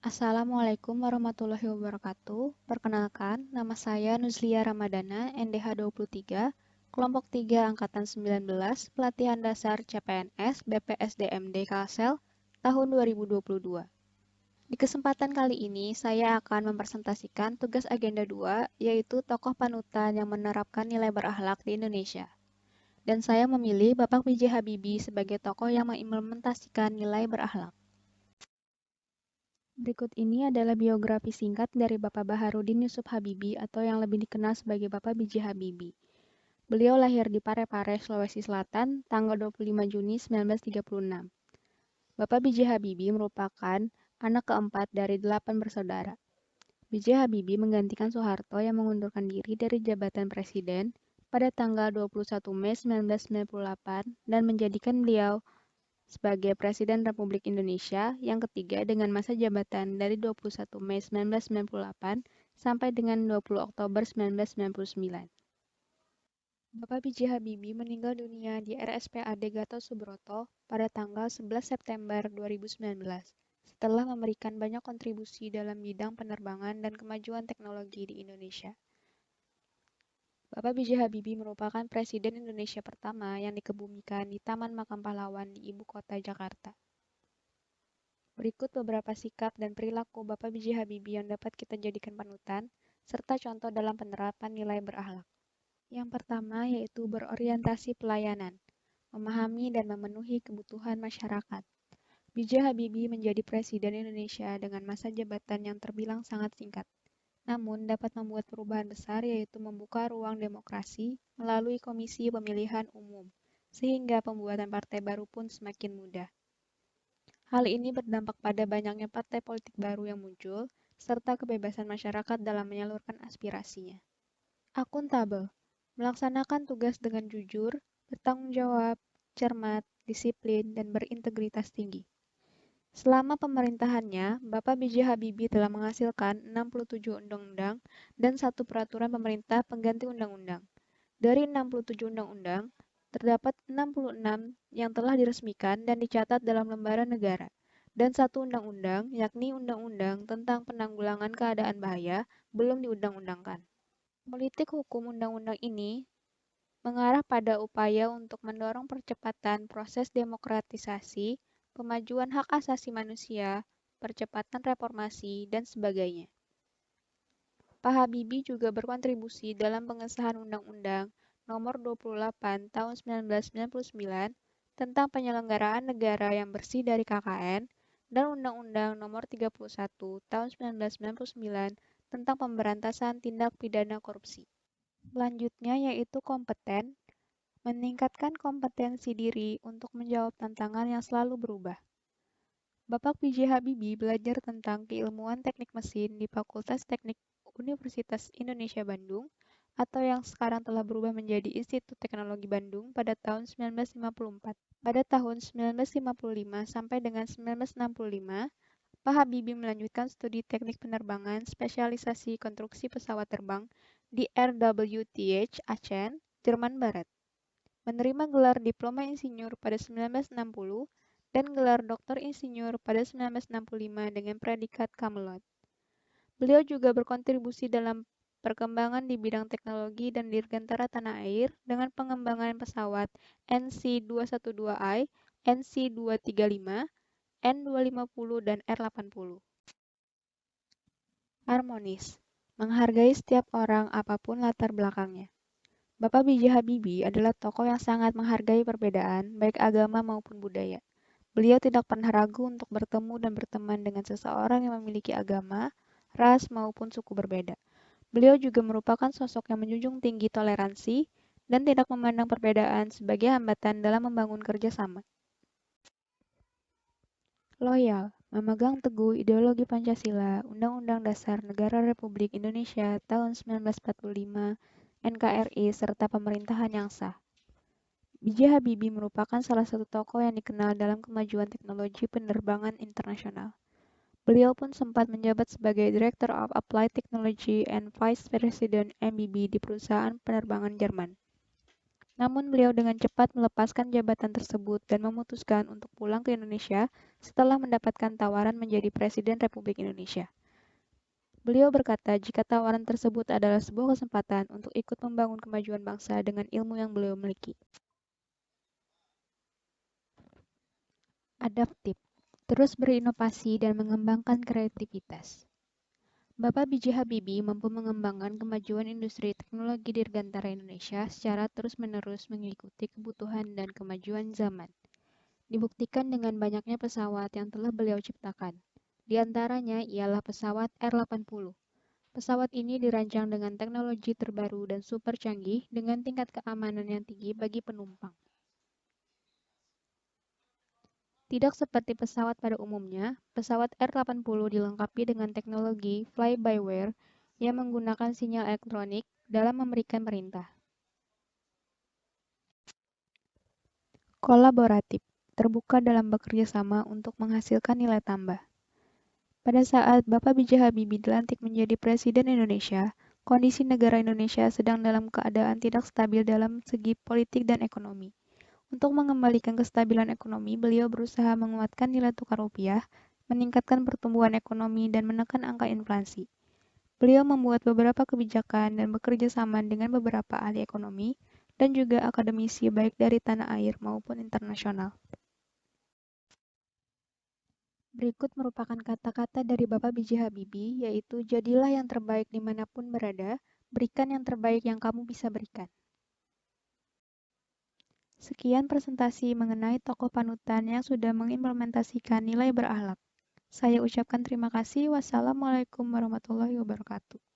Assalamualaikum warahmatullahi wabarakatuh. Perkenalkan, nama saya Nuzlia Ramadana, NDH 23, kelompok 3 Angkatan 19, pelatihan dasar CPNS BPSDMD Kalsel, tahun 2022. Di kesempatan kali ini, saya akan mempresentasikan tugas agenda 2, yaitu tokoh panutan yang menerapkan nilai berakhlak di Indonesia. Dan saya memilih Bapak B.J. Habibie sebagai tokoh yang mengimplementasikan nilai berakhlak. Berikut ini adalah biografi singkat dari Bapak Baharudin Yusuf Habibie atau yang lebih dikenal sebagai Bapak B.J. Habibie. Beliau lahir di Parepare, Sulawesi Selatan, tanggal 25 Juni 1936. Bapak B.J. Habibie merupakan anak keempat dari 8 bersaudara. B.J. Habibie menggantikan Soeharto yang mengundurkan diri dari jabatan presiden pada tanggal 21 Mei 1998 dan menjadikan beliau sebagai Presiden Republik Indonesia yang ketiga dengan masa jabatan dari 21 Mei 1998 sampai dengan 20 Oktober 1999. Bapak B.J. Habibie meninggal dunia di RSPAD Gatot Subroto pada tanggal 11 September 2019 setelah memberikan banyak kontribusi dalam bidang penerbangan dan kemajuan teknologi di Indonesia. Bapak B.J. Habibie merupakan Presiden Indonesia pertama yang dikebumikan di Taman Makam Pahlawan di Ibu Kota Jakarta. Berikut beberapa sikap dan perilaku Bapak B.J. Habibie yang dapat kita jadikan panutan, serta contoh dalam penerapan nilai berakhlak. Yang pertama yaitu berorientasi pelayanan, memahami dan memenuhi kebutuhan masyarakat. B.J. Habibie menjadi Presiden Indonesia dengan masa jabatan yang terbilang sangat singkat, namun dapat membuat perubahan besar yaitu membuka ruang demokrasi melalui Komisi Pemilihan Umum, sehingga pembuatan partai baru pun semakin mudah. Hal ini berdampak pada banyaknya partai politik baru yang muncul, serta kebebasan masyarakat dalam menyalurkan aspirasinya. Akuntabel, melaksanakan tugas dengan jujur, bertanggung jawab, cermat, disiplin, dan berintegritas tinggi. Selama pemerintahannya, Bapak B.J. Habibie telah menghasilkan 67 undang-undang dan 1 peraturan pemerintah pengganti undang-undang. Dari 67 undang-undang, terdapat 66 yang telah diresmikan dan dicatat dalam lembaran negara, dan 1 undang-undang, yakni Undang-Undang tentang Penanggulangan Keadaan Bahaya, belum diundang-undangkan. Politik hukum undang-undang ini mengarah pada upaya untuk mendorong percepatan proses demokratisasi, pemajuan hak asasi manusia, percepatan reformasi, dan sebagainya. Pak Habibie juga berkontribusi dalam pengesahan Undang-Undang Nomor 28 Tahun 1999 tentang penyelenggaraan negara yang bersih dari KKN dan Undang-Undang Nomor 31 Tahun 1999 tentang pemberantasan tindak pidana korupsi. Selanjutnya yaitu kompeten, meningkatkan kompetensi diri untuk menjawab tantangan yang selalu berubah. Bapak B.J. Habibie belajar tentang keilmuan teknik mesin di Fakultas Teknik Universitas Indonesia Bandung atau yang sekarang telah berubah menjadi Institut Teknologi Bandung pada tahun 1954. Pada tahun 1955 sampai dengan 1965, Pak Habibie melanjutkan studi teknik penerbangan spesialisasi konstruksi pesawat terbang di RWTH Aachen, Jerman Barat. Menerima gelar Diploma Insinyur pada 1960 dan gelar Doktor Insinyur pada 1965 dengan predikat cum laude. Beliau juga berkontribusi dalam perkembangan di bidang teknologi dan dirgantara tanah air dengan pengembangan pesawat NC-212I, NC-235, N250, dan R80. Harmonis, menghargai setiap orang apapun latar belakangnya. Bapak B.J. Habibie adalah tokoh yang sangat menghargai perbedaan, baik agama maupun budaya. Beliau tidak pernah ragu untuk bertemu dan berteman dengan seseorang yang memiliki agama, ras, maupun suku berbeda. Beliau juga merupakan sosok yang menjunjung tinggi toleransi dan tidak memandang perbedaan sebagai hambatan dalam membangun kerjasama. Loyal, memegang teguh ideologi Pancasila, Undang-Undang Dasar Negara Republik Indonesia tahun 1945, NKRI, serta pemerintahan yang sah. B.J. Habibie merupakan salah satu tokoh yang dikenal dalam kemajuan teknologi penerbangan internasional. Beliau pun sempat menjabat sebagai Director of Applied Technology and Vice President MBB di perusahaan penerbangan Jerman. Namun beliau dengan cepat melepaskan jabatan tersebut dan memutuskan untuk pulang ke Indonesia setelah mendapatkan tawaran menjadi Presiden Republik Indonesia. Beliau berkata jika tawaran tersebut adalah sebuah kesempatan untuk ikut membangun kemajuan bangsa dengan ilmu yang beliau miliki. Adaptif, terus berinovasi dan mengembangkan kreativitas. Bapak B.J. Habibie mampu mengembangkan kemajuan industri teknologi dirgantara Indonesia secara terus-menerus mengikuti kebutuhan dan kemajuan zaman. Dibuktikan dengan banyaknya pesawat yang telah beliau ciptakan. Di antaranya ialah pesawat R-80. Pesawat ini dirancang dengan teknologi terbaru dan super canggih dengan tingkat keamanan yang tinggi bagi penumpang. Tidak seperti pesawat pada umumnya, pesawat R-80 dilengkapi dengan teknologi fly-by-wire yang menggunakan sinyal elektronik dalam memberikan perintah. Kolaboratif, terbuka dalam bekerja sama untuk menghasilkan nilai tambah. Pada saat Bapak B.J. Habibie dilantik menjadi Presiden Indonesia, kondisi negara Indonesia sedang dalam keadaan tidak stabil dalam segi politik dan ekonomi. Untuk mengembalikan kestabilan ekonomi, beliau berusaha menguatkan nilai tukar rupiah, meningkatkan pertumbuhan ekonomi, dan menekan angka inflasi. Beliau membuat beberapa kebijakan dan bekerja sama dengan beberapa ahli ekonomi dan juga akademisi baik dari tanah air maupun internasional. Berikut merupakan kata-kata dari Bapak B.J. Habibie, yaitu jadilah yang terbaik dimanapun berada, berikan yang terbaik yang kamu bisa berikan. Sekian presentasi mengenai tokoh panutan yang sudah mengimplementasikan nilai berakhlak. Saya ucapkan terima kasih. Wassalamualaikum warahmatullahi wabarakatuh.